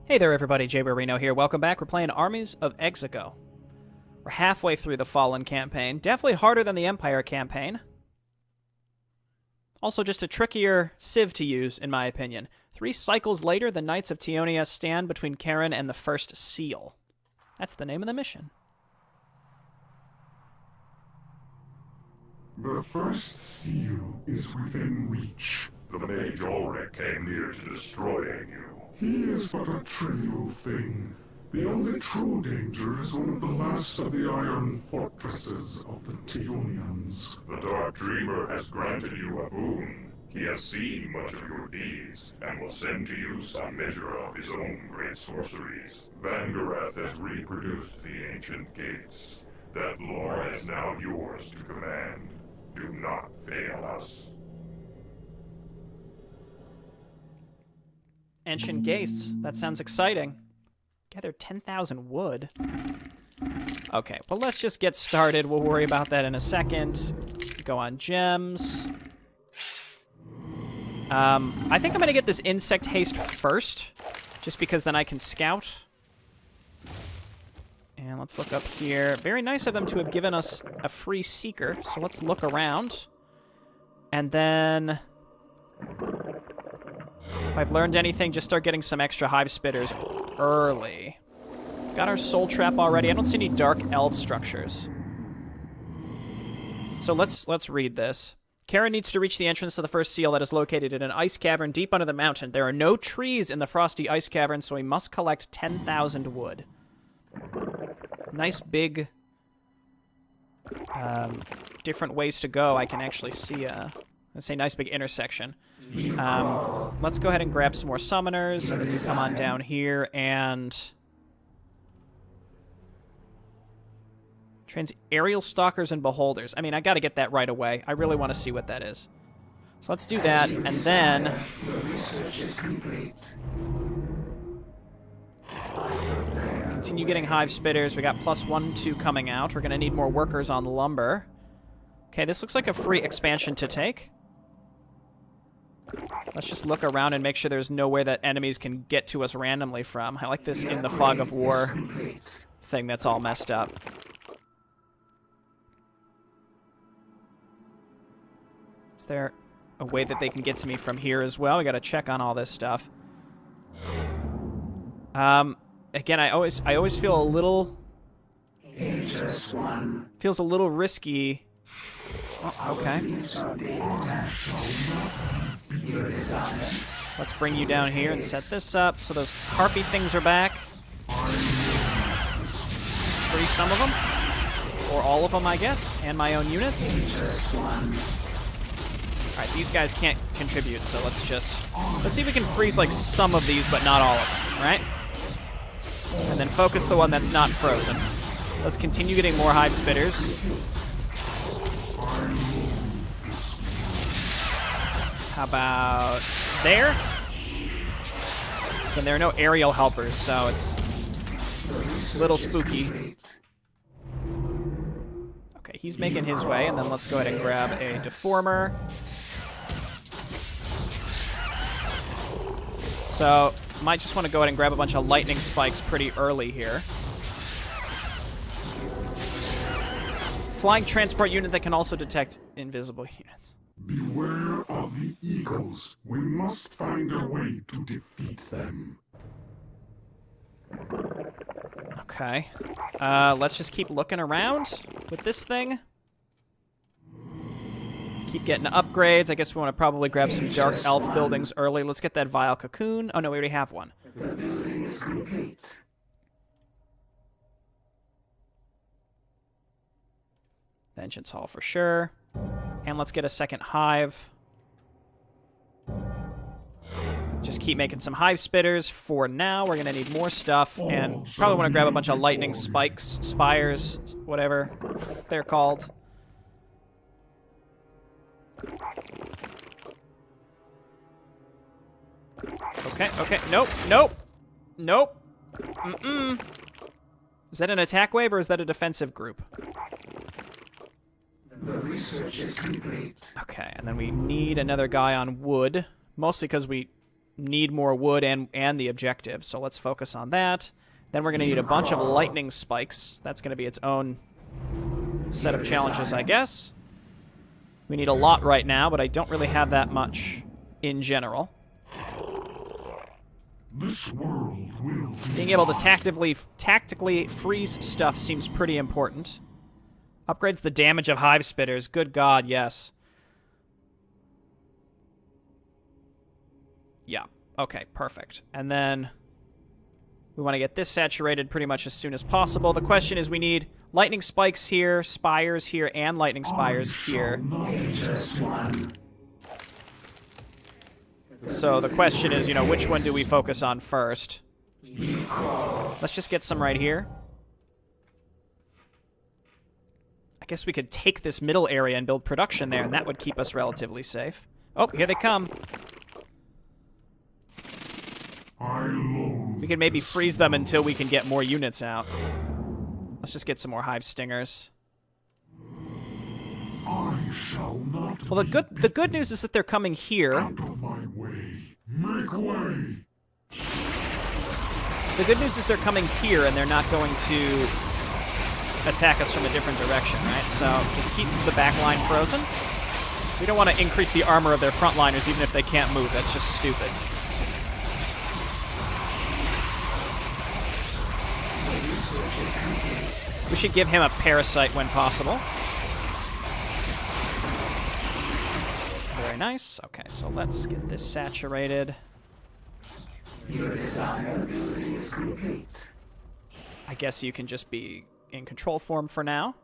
Hey there everybody, Jay Reno here. Welcome back. We're playing Armies of Exigo. We're halfway through the Fallen campaign. Definitely harder than the Empire campaign. Also just a trickier civ to use, in my opinion. 3 cycles later, the Knights of Teonia stand between Karen and the First Seal. That's the name of the mission. The First Seal is within reach. The mage Ulrich came near to destroying you. He is but a trivial thing. The only true danger is one of the last of the iron fortresses of the Teonians. The Dark Dreamer has granted you a boon. He has seen much of your deeds, and will send to you some measure of his own great sorceries. Vangareth has reproduced the ancient gates. That lore is now yours to command. Do not fail us. Ancient Gates. That sounds exciting. Gather 10,000 wood. Okay, well let's just get started. We'll worry about that in a second. Go on gems. I think I'm going to get this insect haste first, just because then I can scout. And let's look up here. Very nice of them to have given us a free seeker, so let's look around. And then, if I've learned anything, just start getting some extra hive spitters early. Got our soul trap already. I don't see any dark elf structures. So let's read this. Karen needs to reach the entrance to the First Seal that is located in an ice cavern deep under the mountain. There are no trees in the frosty ice cavern, so we must collect 10,000 wood. Nice big different ways to go. I can actually see let's say nice big intersection. Let's go ahead and grab some more summoners, and then you come on down here and trains aerial stalkers and beholders. I mean, I got to get that right away. I really want to see what that is. So let's do that, and then continue getting hive spitters. We got +1-2 coming out. We're going to need more workers on lumber. Okay, this looks like a free expansion to take. Let's just look around and make sure there's nowhere that enemies can get to us randomly from. I like this in the fog of war thing that's all messed up. Is there a way that they can get to me from here as well? We got to check on all this stuff. Again, I always feel a little feels a little risky. Oh, okay. Let's bring you down here and set this up. So those harpy things are back. Free some of them. Or all of them, I guess. And my own units. Alright, these guys can't contribute, so let's see if we can freeze like some of these, but not all of them, right? And then focus the one that's not frozen. Let's continue getting more hive spitters. How about there? Then there are no aerial helpers, so it's a little spooky. Okay, he's making his way, and then let's go ahead and grab a deformer. So, might just want to go ahead and grab a bunch of lightning spikes pretty early here. Flying transport unit that can also detect invisible units. Beware of the eagles. We must find a way to defeat them. Okay. Let's just keep looking around with this thing. Keep getting upgrades. I guess we want to probably grab some dark elf buildings early. Let's get that vile cocoon. Oh, no, we already have one. The building is complete. Vengeance Hall for sure. And let's get a second hive. Just keep making some hive spitters for now. We're going to need more stuff. And probably want to grab a bunch of lightning spikes, spires, whatever they're called. Okay. Nope. Is that an attack wave or is that a defensive group? The research is complete. Okay, and then we need another guy on wood. Mostly because we need more wood and the objective, so let's focus on that. Then we're going to need a bunch of lightning spikes. That's going to be its own set of challenges, I guess. We need a lot right now, but I don't really have that much in general. This world will be Being able to tactically freeze stuff seems pretty important. Upgrades the damage of hive spitters. Good God, yes. Yeah. Okay, perfect. And then we want to get this saturated pretty much as soon as possible. The question is we need lightning spikes here, spires here, and lightning spires here. So the question is, you know, which one do we focus on first? Let's just get some right here. I guess we could take this middle area and build production there, and that would keep us relatively safe. Oh, here they come. We can maybe freeze them until we can get more units out. Let's just get some more hive stingers. I shall not Well, the good news is that they're coming here. out of my way. Make way. The good news is they're coming here, and they're not going to attack us from a different direction, right? So just keep the back line frozen. We don't want to increase the armor of their frontliners even if they can't move. That's just stupid. We should give him a parasite when possible. Very nice. Okay, so let's get this saturated. Your desire building is complete. I guess you can just be in control form for now.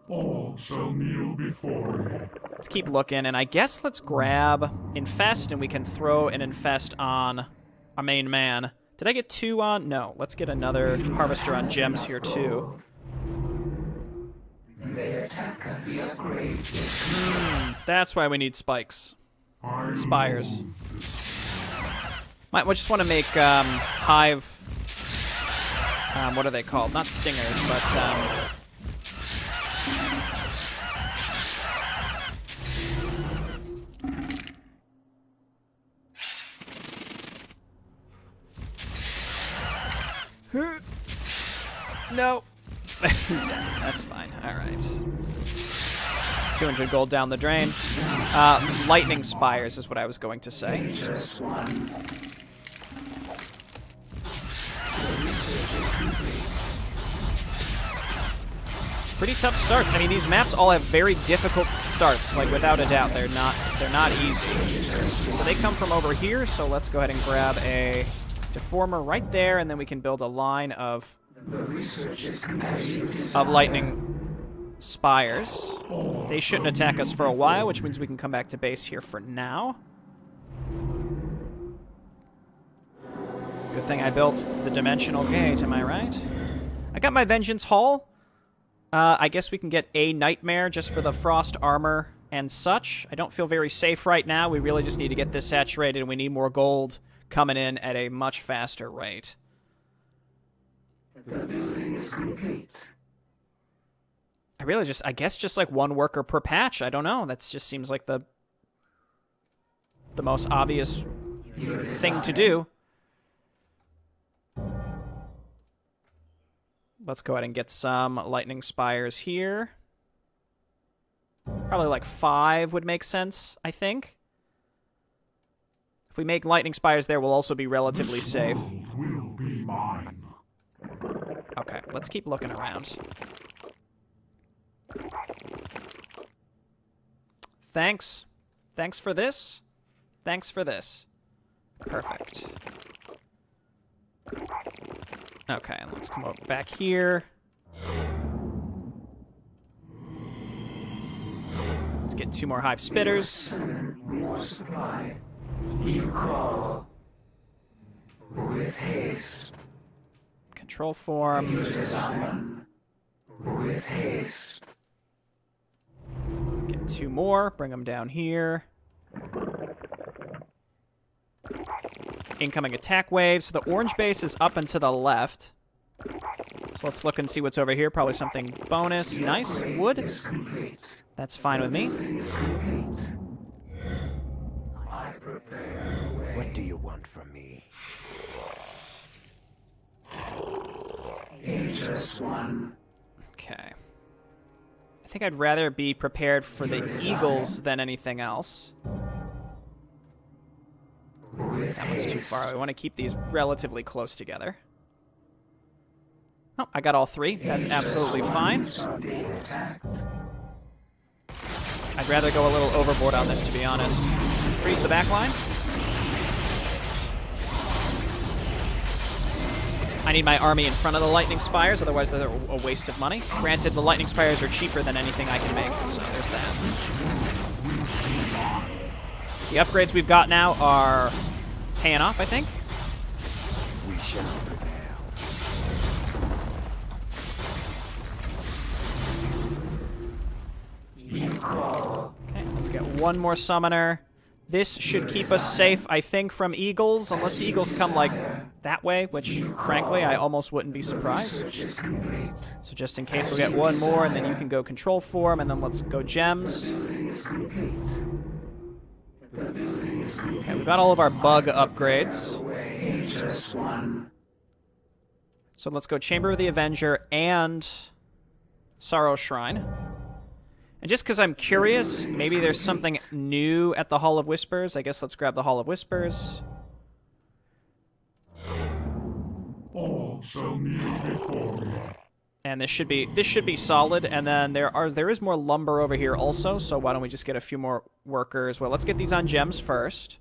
All shall kneel before you. Let's keep looking, and I guess let's grab Infest, and we can throw an Infest on our main man. Did I get 2 on? No. Let's get another Harvester on gems here, too. They attack at the upgrade. That's why we need spikes. I Spires. know this. Might we just want to make hive... what are they called? Not stingers, but... No. He's dead. That's fine. All right. 200 gold down the drain. Lightning spires is what I was going to say. Just one. Pretty tough starts. I mean, these maps all have very difficult starts. Like without a doubt, they're not easy. So they come from over here. So let's go ahead and grab a deformer right there, and then we can build a line of lightning spires. They shouldn't attack us for a while, which means we can come back to base here for now. Good thing I built the dimensional gate, am I right? I got my Vengeance Hall. I guess we can get a Nightmare just for the frost armor and such. I don't feel very safe right now. We really just need to get this saturated, and we need more gold coming in at a much faster rate. The building is complete. I guess just like one worker per patch. I don't know. That just seems like the most obvious thing to do. Let's go ahead and get some lightning spires here. Probably like 5 would make sense, I think. If we make lightning spires there, we'll also be relatively This safe. world will be mine. Okay, let's keep looking around. Thanks. Thanks for this. Thanks for this. Perfect. Okay, and let's come over back here. Let's get 2 more hive spitters. More supply. You call. With haste. Control form. Design. With haste. Get 2 more. Bring them down here. Incoming attack wave. So the orange base is up and to the left. So let's look and see what's over here. Probably something bonus. Nice. Wood. Is complete. That's fine with me. Is complete. I prepare the way. What do you want from Ageless One. Okay. I think I'd rather be prepared for the eagles than anything else. That one's too far. We want to keep these relatively close together. Oh, I got all three. That's absolutely fine. I'd rather go a little overboard on this, to be honest. Freeze the back line. I need my army in front of the lightning spires, otherwise they're a waste of money. Granted, the lightning spires are cheaper than anything I can make, so there's that. The upgrades we've got now are paying off, I think. We shall prevail. Okay, let's get one more summoner. This should keep us safe, I think, from eagles, unless the eagles come, like, that way, which, frankly, I almost wouldn't be surprised. So just in case, we'll get one more, and then you can go control form, and then let's go gems. Okay, we've got all of our bug upgrades. So let's go Chamber of the Avenger and Sorrow Shrine. And just because I'm curious, maybe there's something new at the Hall of Whispers. I guess let's grab the Hall of Whispers. All shall kneel before me. And this should be solid. And then there is more lumber over here also. So why don't we just get a few more workers? Well, let's get these on gems first.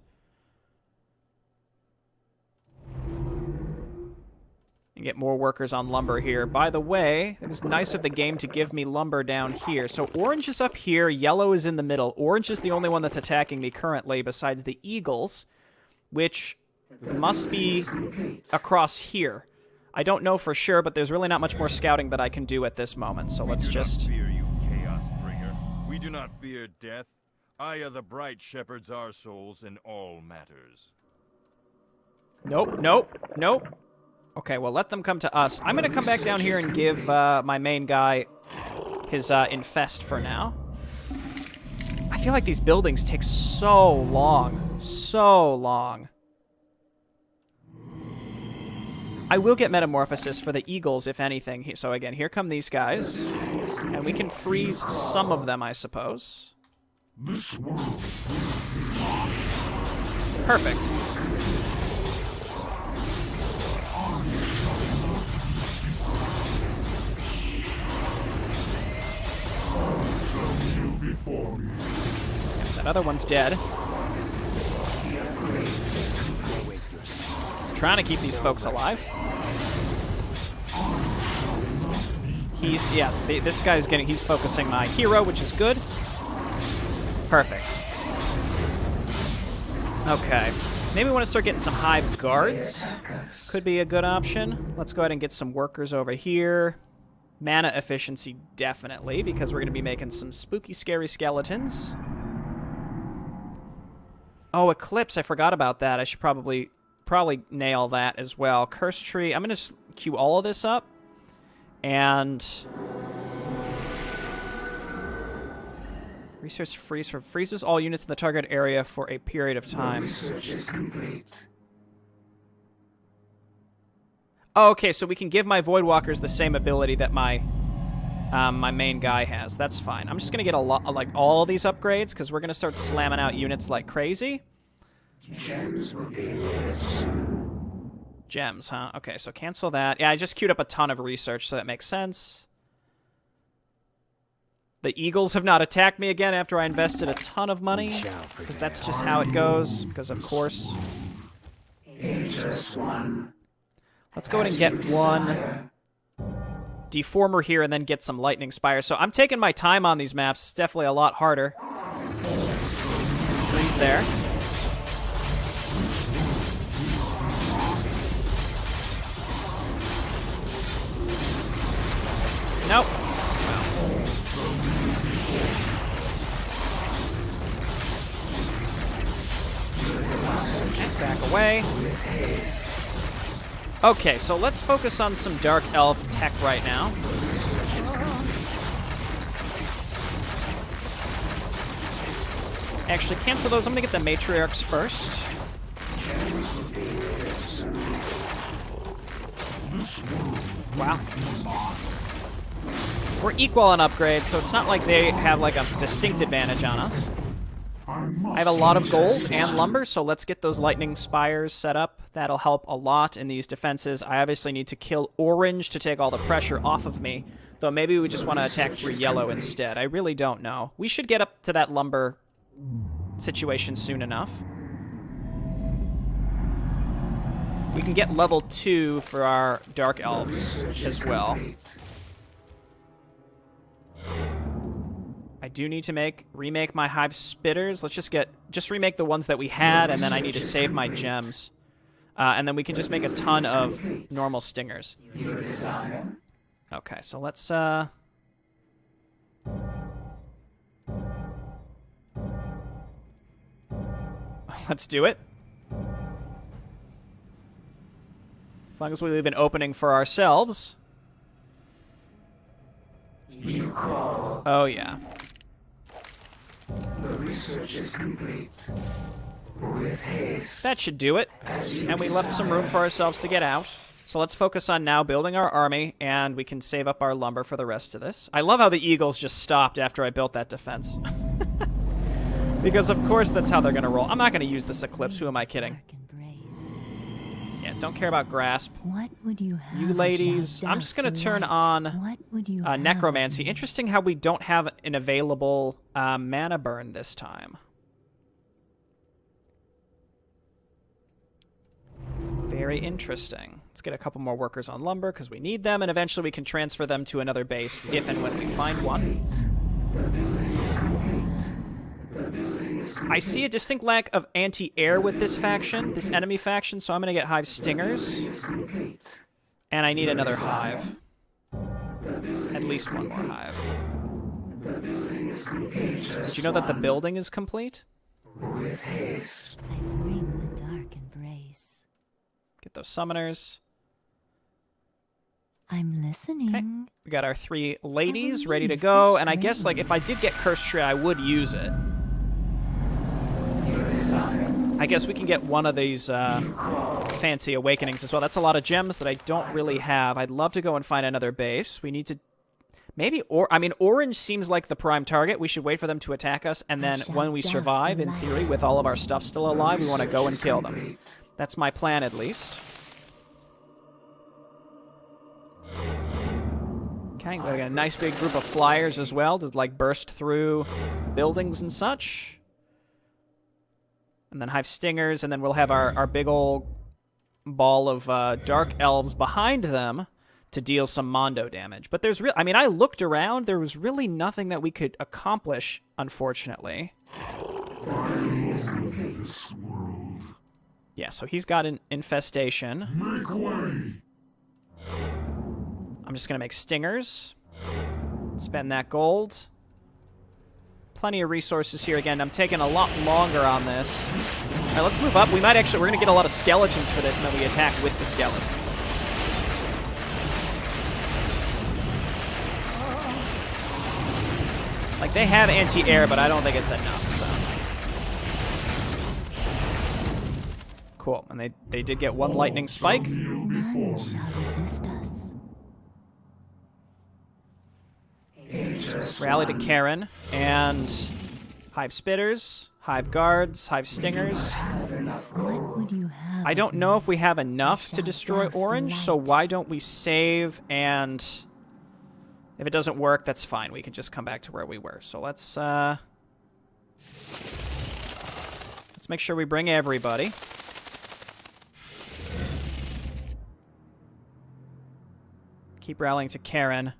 And get more workers on lumber here. By the way, it was nice of the game to give me lumber down here. So orange is up here, yellow is in the middle. Orange is the only one that's attacking me currently besides the eagles, which must be across here. I don't know for sure, but there's really not much more scouting that I can do at this moment. So let's just... We do not fear you, Chaos Bringer. We do not fear death. Aya the Bright shepherds our souls in all matters. Nope, nope, nope. Okay, well, let them come to us. I'm going to come back down here and give my main guy his infest for now. I feel like these buildings take so long. So long. I will get Metamorphosis for the eagles, if anything. So again, here come these guys. And we can freeze some of them, I suppose. This world. Perfect. Before me. That other one's dead. Trying to keep these folks alive. This guy's he's focusing my hero, which is good. Perfect. Okay. Maybe we want to start getting some hive guards. Could be a good option. Let's go ahead and get some workers over here. Mana efficiency, definitely, because we're going to be making some spooky, scary skeletons. Oh, Eclipse, I forgot about that. I should probably nail that as well. Curse Tree, I'm going to queue all of this up. And... Research freezes all units in the target area for a period of time. Research is complete. Oh, okay, so we can give my Voidwalkers the same ability that my my main guy has. That's fine. I'm just gonna get a lot, like all these upgrades, because we're gonna start slamming out units like crazy. Gems will be loaded soon. Gems, huh? Okay, so cancel that. Yeah, I just queued up a ton of research, so that makes sense. The Eagles have not attacked me again after I invested a ton of money, because that's just how it goes, because of course. Ageless One. Let's go ahead and get one Deformer here and then get some Lightning Spire. So I'm taking my time on these maps. It's definitely a lot harder. Freeze there. Nope. Okay, back away. Okay, so let's focus on some Dark Elf tech right now. Actually, cancel those. I'm gonna get the Matriarchs first. This world Wow. We're equal on upgrades, so it's not like they have like a distinct advantage on us. I have a lot of gold and lumber, so let's get those lightning spires set up. That'll help a lot in these defenses. I obviously need to kill orange to take all the pressure off of me, though maybe we just want to attack through yellow instead. I really don't know. We should get up to that lumber situation soon enough. We can get level 2 for our dark elves as well. I do need to remake my hive spitters. Let's just remake the ones that we had, and then I need to save my gems. And then we can just make a ton of normal stingers. Okay, so let's let's do it. As long as we leave an opening for ourselves. Oh, yeah. The research is complete. With haste. That should do it. And we left some room for ourselves to get out. So let's focus on now building our army, and we can save up our lumber for the rest of this. I love how the eagles just stopped after I built that defense. Because, of course, that's how they're going to roll. I'm not going to use this eclipse. Who am I kidding? Yeah, don't care about grasp. What would you have? You ladies, I'm just going to turn on necromancy. Interesting how we don't have an available mana burn this time. Very interesting. Let's get a couple more workers on lumber because we need them, and eventually we can transfer them to another base if and when we find one. I see a distinct lack of anti-air with this faction, this enemy faction, so I'm going to get hive stingers. And I need another hive. At least one more hive. Did you know that the building is complete? With haste. I bring the dark embrace. Get those summoners. I'm listening. Okay. We got our 3 ladies ready to go, and I guess like if I did get Cursed Tree, I would use it. I guess we can get one of these fancy awakenings as well. That's a lot of gems that I don't really have. I'd love to go and find another base. We need to... Maybe... orange seems like the prime target. We should wait for them to attack us, and then when we survive, in theory, with all of our stuff still alive, we want to go and kill them. That's my plan, at least. Okay, we got a nice big group of flyers as well to, like, burst through buildings and such. And then hive stingers, and then we'll have our big old ball of dark elves behind them to deal some mondo damage. But there's I looked around, there was really nothing that we could accomplish, unfortunately. This world. Yeah, so he's got an infestation. Make way. I'm just going to make stingers. Spend that gold. Plenty of resources here. Again, I'm taking a lot longer on this. All right, let's move up. We're going to get a lot of skeletons for this, and then we attack with the skeletons. Like, they have anti-air, but I don't think it's enough, so. Cool, and they did get one lightning spike. None shall resist us. Rally to Karen, and hive spitters, hive guards, hive stingers. What would you have? I don't know if we have enough to destroy orange, so why don't we save, and if it doesn't work, that's fine. We can just come back to where we were. So let's make sure we bring everybody. Keep rallying to Karen.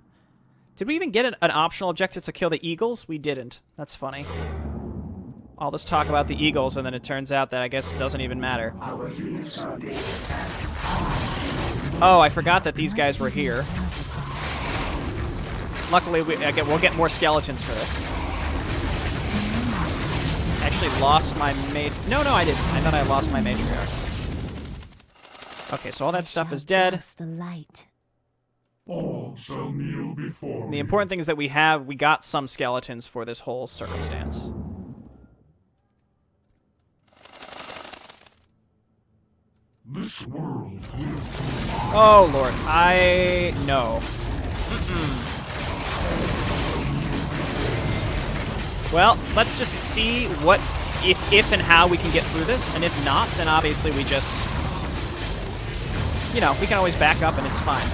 Did we even get an optional objective to kill the eagles? We didn't. That's funny. All this talk about the eagles, and then it turns out that I guess it doesn't even matter. Oh, I forgot that these guys were here. Luckily, we'll get more skeletons for this. I actually lost my No, I didn't. I thought I lost my matriarchs. Okay, so all that stuff is dead. The light. All shall kneel before The me. important thing is that we got some skeletons for this whole circumstance. This world will Oh, Lord. I... No. Well, let's just see what... If and how we can get through this. And if not, then obviously we just... You know, we can always back up and it's fine.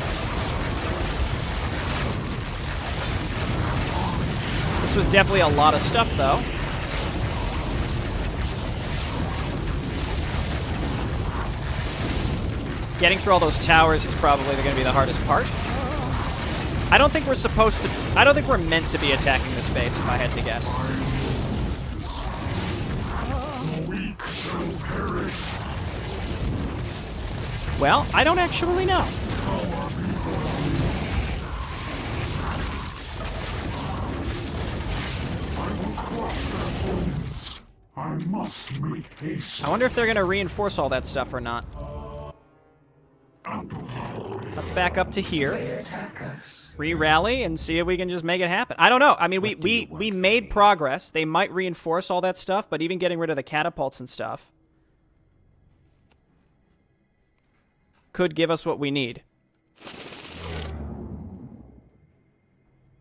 This was definitely a lot of stuff, though. Getting through all those towers is probably going to be the hardest part. I don't think we're supposed to... I don't think we're meant to be attacking this base, if I had to guess. Well, I don't actually know. I must make haste. I wonder if they're going to reinforce all that stuff or not. Let's back up to here. Re-rally and see if we can just make it happen. I don't know. I mean, we made progress. They might reinforce all that stuff, but even getting rid of the catapults and stuff could give us what we need.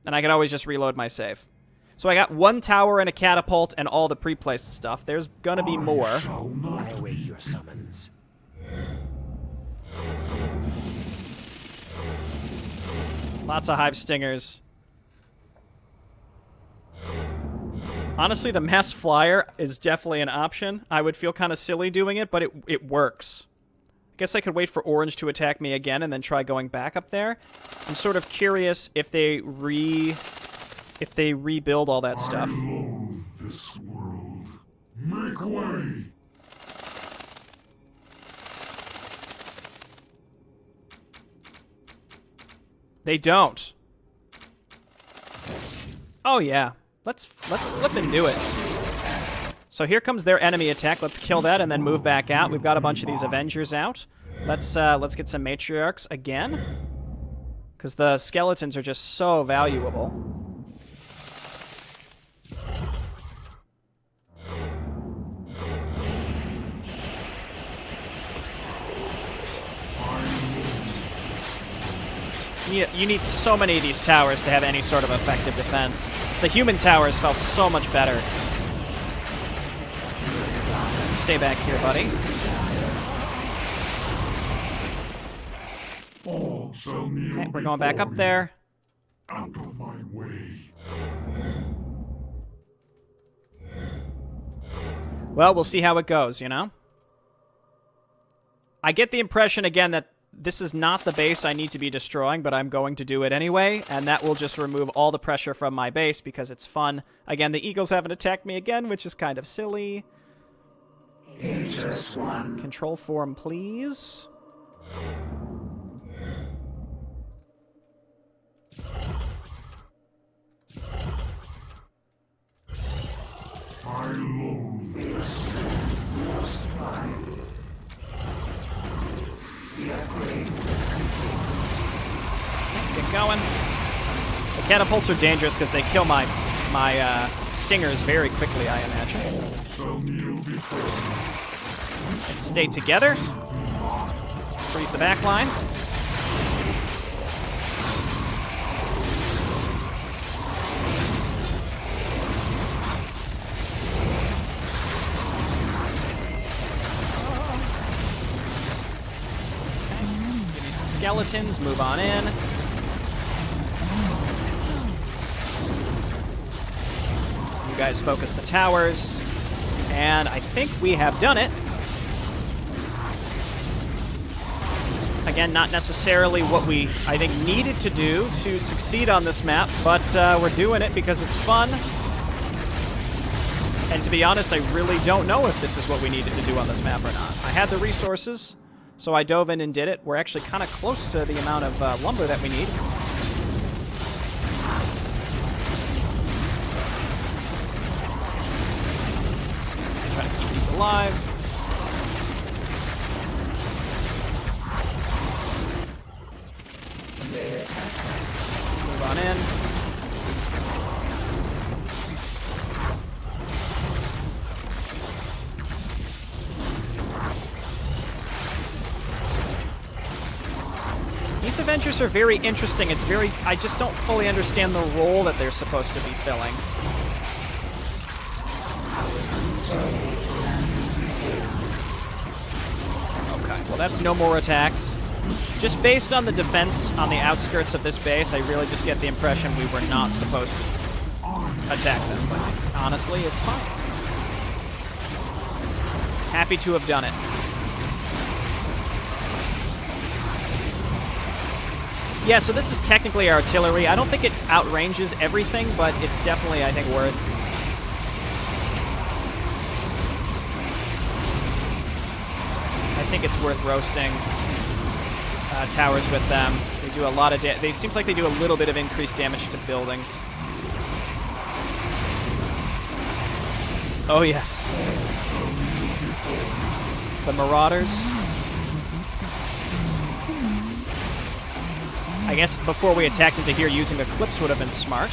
And I can always just reload my save. So I got one tower and a catapult and all the pre-placed stuff. There's gonna be more. I await your summons. Lots of hive stingers. Honestly, the mass flyer is definitely an option. I would feel kind of silly doing it, but it works. I guess I could wait for Orange to attack me again and then try going back up there. I'm sort of curious if they rebuild all that stuff. I loathe this world. Make way. They don't. Oh yeah. Let's flip and do it. So here comes their enemy attack. Let's kill that and then move back out. We've got a bunch of these Avengers out. Let's get some matriarchs again, because the skeletons are just so valuable. You need so many of these towers to have any sort of effective defense. The human towers felt so much better. Stay back here, buddy. All shall kneel Okay, we're going back up before there. me. Out of my way. Well, we'll see how it goes, you know? I get the impression, again, that this is not the base I need to be destroying, but I'm going to do it anyway, and that will just remove all the pressure from my base because it's fun. Again, the Eagles haven't attacked me again, which is kind of silly. Aegis One. Control form, please. I loathe this. Get going. The catapults are dangerous because they kill my stingers very quickly, I imagine. Shall kneel before me. Let's stay together. Freeze the back line. Give me some skeletons. Move on in. You guys focus the towers. And I think we have done it. Again, not necessarily what we, I think, needed to do to succeed on this map, but we're doing it because it's fun. And to be honest, I really don't know if this is what we needed to do on this map or not. I had the resources, so I dove in and did it. We're actually kind of close to the amount of lumber that we need. Try to keep these alive. Move on in. These Avengers are very interesting. It's very... I just don't fully understand the role that they're supposed to be filling. Okay, well that's no more attacks. Just based on the defense on the outskirts of this base, I really just get the impression we were not supposed to attack them. But honestly, it's fine. Happy to have done it. Yeah, so this is technically artillery. I don't think it outranges everything, but it's definitely, I think, worth... I think it's worth roasting towers with them. They do a lot of damage. It seems like they do a little bit of increased damage to buildings. Oh, yes. The Marauders. I guess before we attacked into here, using Eclipse would have been smart.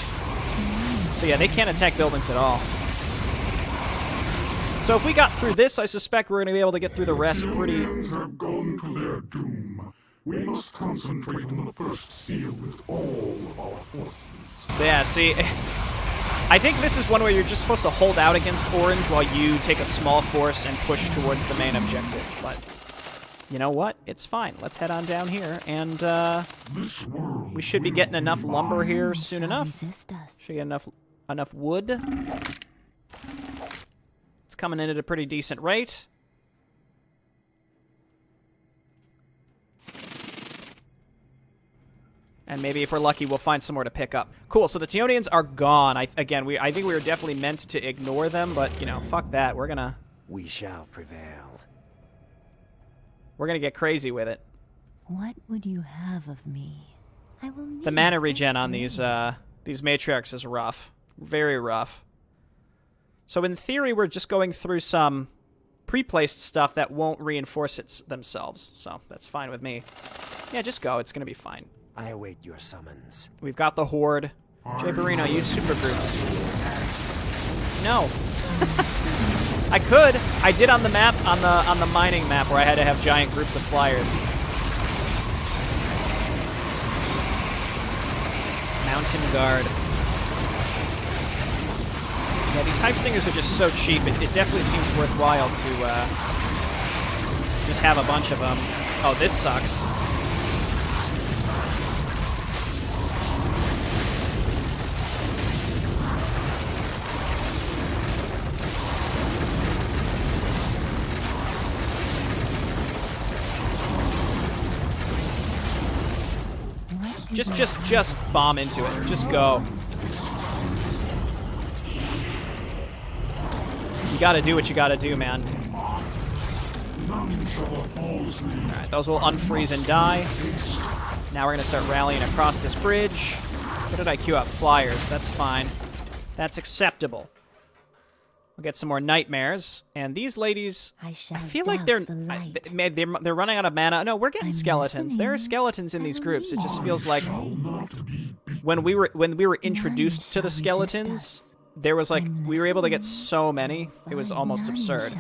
So yeah, they can't attack buildings at all. So if we got through this, I suspect we're going to be able to get through the rest pretty... Teonians have gone to their doom. We must concentrate on the first seal with all of our forces. Yeah, see... I think this is one where you're just supposed to hold out against Orange while you take a small force and push towards the main objective. But you know what? It's fine. Let's head on down here, and we should be getting enough lumber here soon enough. Should get enough wood. It's coming in at a pretty decent rate. And maybe if we're lucky, we'll find somewhere to pick up. Cool, so the Teonians are gone. I think we were definitely meant to ignore them, but, you know, fuck that. We're gonna... We shall prevail. We're gonna get crazy with it. What would you have of me? I will need The mana regen on these matriarchs is rough. Very rough. So in theory, we're just going through some pre-placed stuff that won't reinforce it themselves. So that's fine with me. Yeah, just go. It's gonna be fine. I await your summons. We've got the Horde. Jay Barino, use super groups. No. I could. I did on the map, on the mining map, where I had to have giant groups of flyers. Mountain Guard. Yeah, these Hive Stingers are just so cheap. It definitely seems worthwhile to just have a bunch of them. Oh, this sucks. Just bomb into it. Just go. You gotta do what you gotta do, man. Alright, those will unfreeze and die. Now we're gonna start rallying across this bridge. What did I queue up? Flyers. That's fine. That's acceptable. We'll get some more nightmares. And these ladies, I feel like they're running out of mana. No, we're getting skeletons. There are skeletons in these groups. It just feels like when we were introduced to the skeletons, there was like we were able to get so many. It was almost absurd.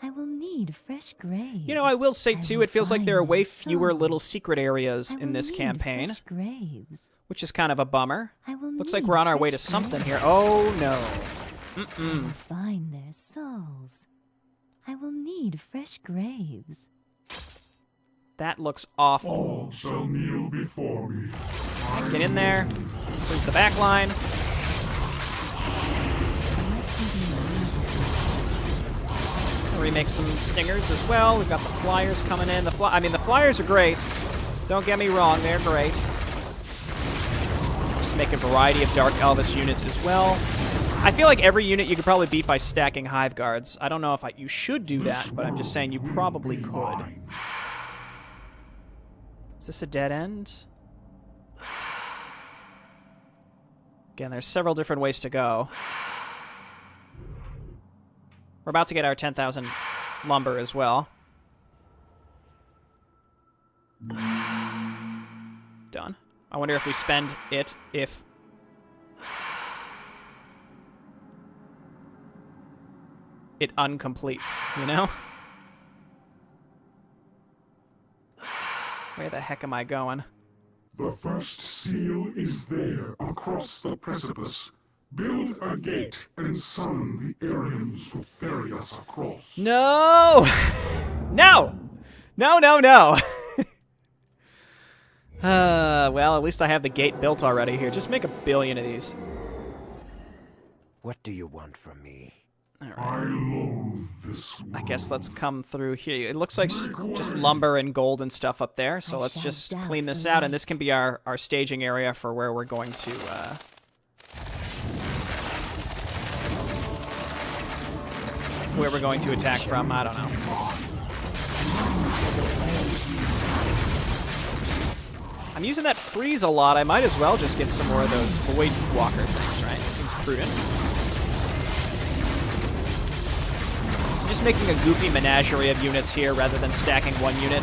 I will need fresh graves. You know, I will say too, it feels like there are way fewer little secret areas in this campaign, which is kind of a bummer. Looks like we're on our way to something here. Oh no. Find their souls. I will need fresh graves. That looks awful. All shall kneel before me. Get in there. Please the back line. Remake some stingers as well. We've got the flyers coming in. The flyers are great. Don't get me wrong, they're great. Just make a variety of Dark Elvis units as well. I feel like every unit you could probably beat by stacking Hive Guards. I don't know if you should do that, but I'm just saying you probably could. Is this a dead end? Again, there's several different ways to go. We're about to get our 10,000 lumber as well. Done. I wonder if we spend it if... it uncompletes, you know? Where the heck am I going? The first seal is there, across the precipice. Build a gate and summon the Aryans to ferry us across. No! No! No, no, no! Well, at least I have the gate built already here. Just make 1 billion of these. What do you want from me? I loathe this world. I guess let's come through here. It looks like just lumber and gold and stuff up there, so let's just clean this out, and this can be our staging area for where we're going to, where we're going to attack from. I don't know. I'm using that freeze a lot. I might as well just get some more of those Void Walker things, right? Seems prudent. I'm just making a goofy menagerie of units here rather than stacking one unit.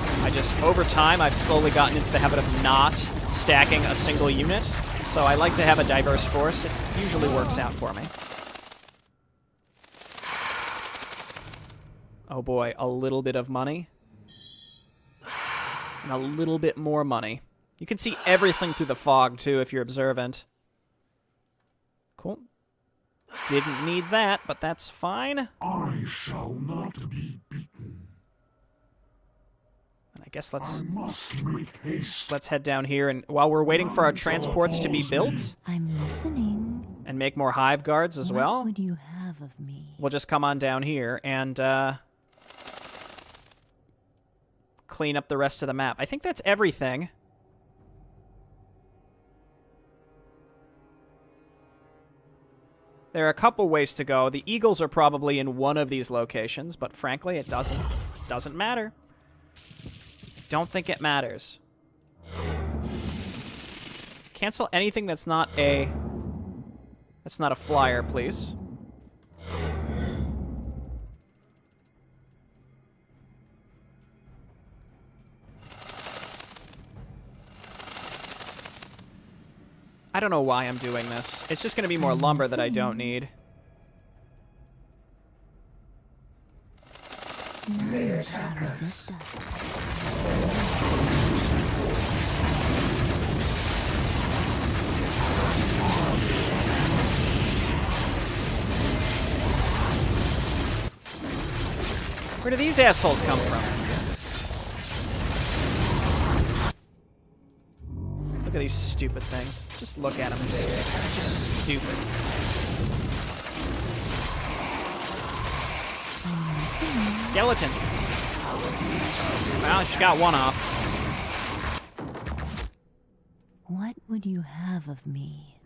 Over time, I've slowly gotten into the habit of not stacking a single unit. So I like to have a diverse force. It usually works out for me. Oh boy, a little bit of money. And a little bit more money. You can see everything through the fog, too, if you're observant. Cool. Didn't need that, but that's fine. I shall not be beaten. And I guess I must make haste. let's head down here, and while we're waiting for our transports to be built, I'm listening. and make more hive guards as well, What would you have of me? we'll just come on down here and clean up the rest of the map. I think that's everything. There are a couple ways to go. The Eagles are probably in one of these locations, but frankly, it doesn't matter. Don't think it matters. Cancel anything that's not a flyer, please. I don't know why I'm doing this. It's just going to be more lumber that I don't need. None shall resist us. Where do these assholes come from? Look at these stupid things. Just look at them. Just stupid. Skeleton. Well, she got one off. What would you have of me?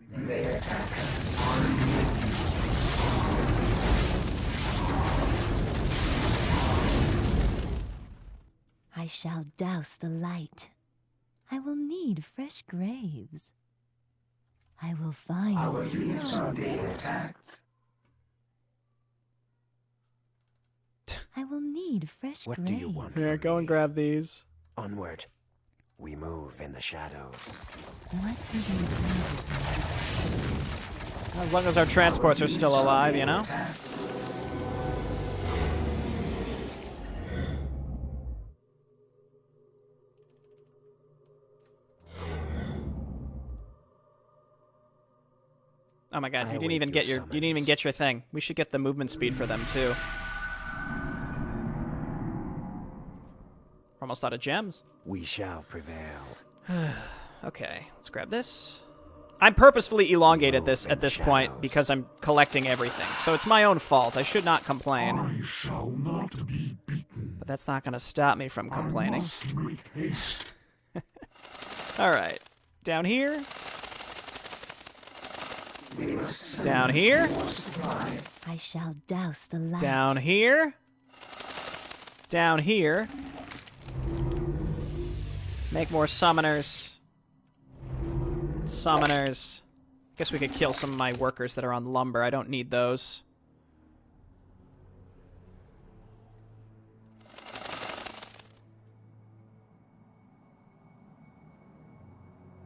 I shall douse the light. I will need fresh graves. I will find Our units souls. are being attacked. I will need fresh What graves. do you want Here, from go and me? grab these. Onward. We move in the shadows. What would you have of me? As long as our transports are still alive, you know? Oh my god, you didn't even get your thing. We should get the movement speed for them too. We're almost out of gems. We shall prevail. Okay, let's grab this. I'm purposefully elongated this at this point because I'm collecting everything. So it's my own fault. I should not complain. I shall not be beaten. But that's not going to stop me from I complaining. must make haste. Alright. Down here. Down here. I shall douse the light. Down here. Down here. Make more summoners. Summoners. Guess we could kill some of my workers that are on lumber. I don't need those.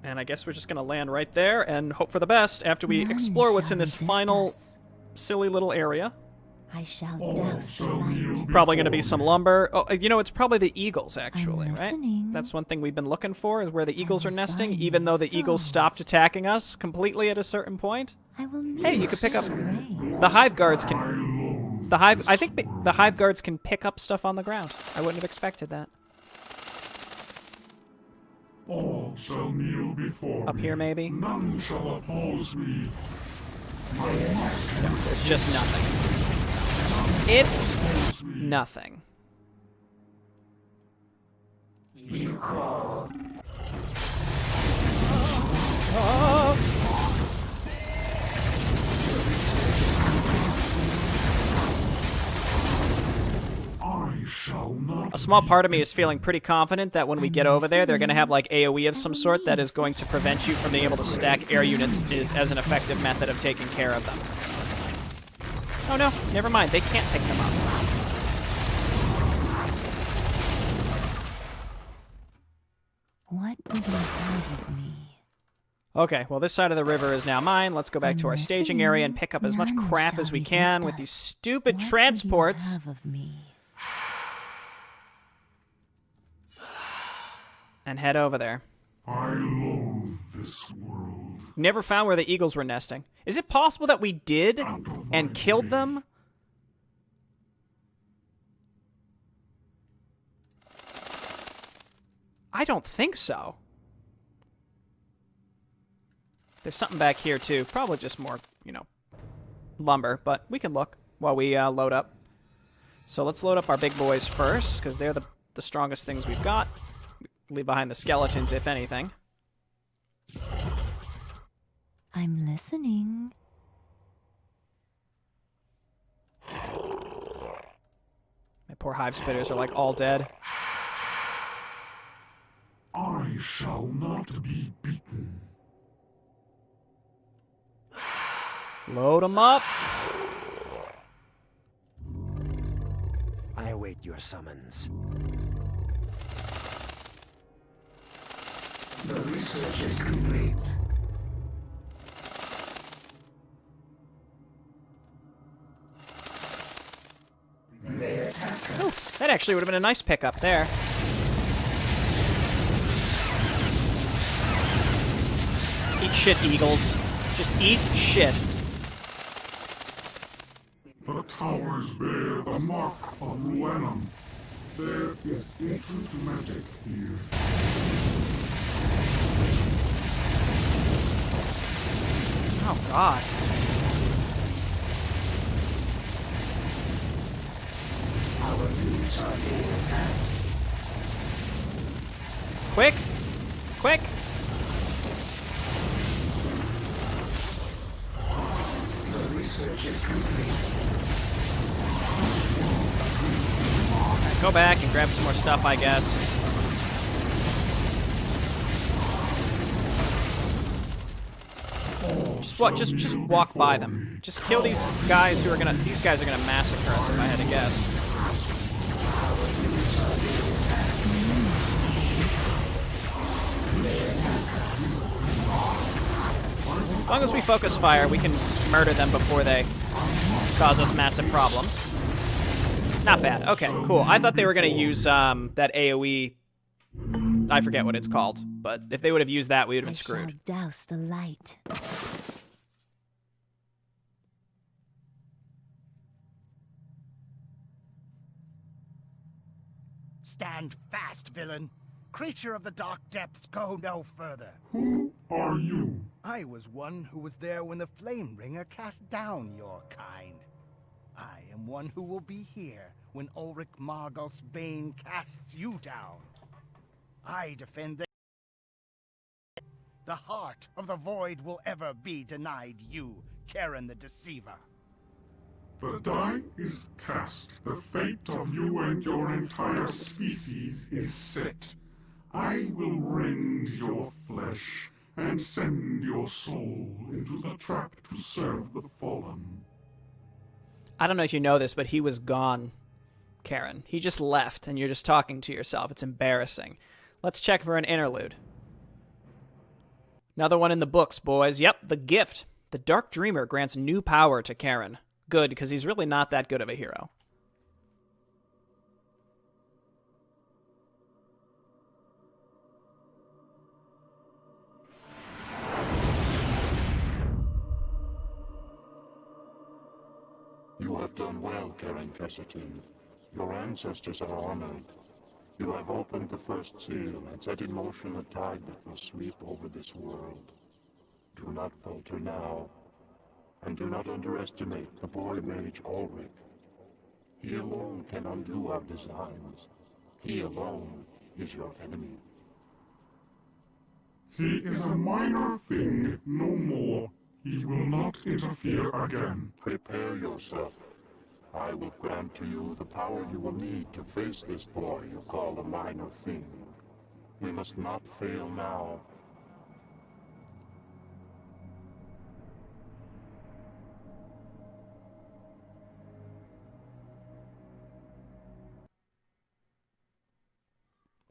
And I guess we're just going to land right there and hope for the best after we None explore what's shall in this resist final us. silly little area. I shall douse the light. Probably going to be some lumber. Oh, you know, it's probably the eagles, actually, I'm right? listening. That's one thing we've been looking for, is where the eagles are will nesting, find even my though the eagles souls. stopped attacking us completely at a certain point. I will need Hey, you could pick up... grave. The hive guards can... I think the hive guards can pick up stuff on the ground. I wouldn't have expected that. All shall kneel before Up me. here, maybe? None shall oppose me. It's just nothing. It's nothing. You call. I shall not. A small part of me is feeling pretty confident that when we get over there, they're going to have like AoE of some sort that is going to prevent you from being able to stack air units as an effective method of taking care of them. Oh no, never mind. They can't pick them up. What would you have of me? Okay, well this side of the river is now mine. Let's go back to our staging area and pick up as much None crap shall as we can with resist these us. stupid What would you transports. have of me? And head over there. I loathe this world. Never found where the eagles were nesting. Is it possible that we did and killed them? I don't think so. There's something back here too. Probably just more, you know, lumber, but we can look while we load up. So let's load up our big boys first, because they're the strongest things we've got. Leave behind the skeletons, if anything. I'm listening. My poor hive spitters are like all dead. I shall not be beaten. Load them up. I await your summons. The research is complete. They attack us. Ooh, that actually would have been a nice pickup there. Eat shit, eagles. Just eat shit. The towers bear the mark of Ruenum. There is ancient magic here. Oh, God. Our needs are being attacked. Quick! Quick! The research is complete. Go back and grab some more stuff, I guess. Just walk by them. Just kill these guys who are gonna. These guys are gonna massacre us, if I had to guess. As long as we focus fire, we can murder them before they cause us massive problems. Not bad. Okay, cool. I thought they were gonna use that AoE. I forget what it's called, but if they would have used that, we would have been screwed. I shall douse the light. Stand fast, villain. Creature of the dark depths, go no further. Who are you? I was one who was there when the Flame Bringer cast down your kind. I am one who will be here when Ulrich Margolf's bane casts you down. I defend the heart of the void will ever be denied you, Karen the Deceiver. The die is cast. The fate of you and your entire species is set. I will rend your flesh and send your soul into the trap to serve the fallen. I don't know if you know this, but he was gone, Karen. He just left, and you're just talking to yourself. It's embarrassing. Let's check for an interlude. Another one in the books, boys. Yep, the gift. The Dark Dreamer grants new power to Karen. Good, because he's really not that good of a hero. You have done well, Karen Kesserton. Your ancestors are honored. You have opened the first seal and set in motion a tide that will sweep over this world. Do not falter now, and do not underestimate the boy mage Ulrich. He alone can undo our designs. He alone is your enemy. He is a minor thing, no more. He will not interfere again. Prepare yourself. I will grant to you the power you will need to face this boy you call a minor thing. We must not fail now.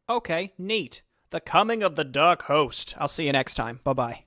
Okay, neat. The Coming of the Dark Host. I'll see you next time. Bye-bye.